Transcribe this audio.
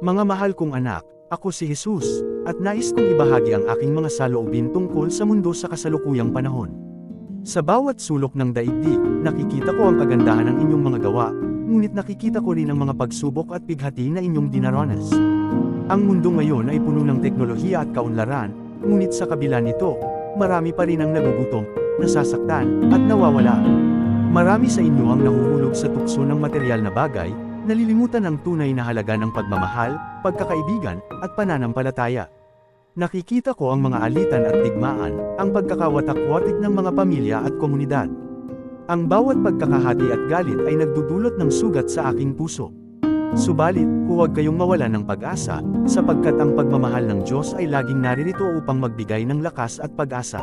Mga mahal kong anak, ako si Jesus, at nais kong ibahagi ang aking mga saloobin tungkol sa mundo sa kasalukuyang panahon. Sa bawat sulok ng daigdig, nakikita ko ang kagandahan ng inyong mga gawa, ngunit nakikita ko rin ang mga pagsubok at bighati na inyong dinaranas. Ang mundo ngayon ay puno ng teknolohiya at kaunlaran, ngunit sa kabila nito, marami pa rin ang nagugutom, nasasaktan, at nawawala. Marami sa inyo ang nahuhulog sa tukso ng material na bagay, nalilimutan ang tunay na halaga ng pagmamahal, pagkakaibigan, at pananampalataya. Nakikita ko ang mga alitan at digmaan, ang pagkakawatak-watik ng mga pamilya at komunidad. Ang bawat pagkakahati at galit ay nagdudulot ng sugat sa aking puso. Subalit, huwag kayong mawalan ng pag-asa, sapagkat ang pagmamahal ng Diyos ay laging naririto upang magbigay ng lakas at pag-asa.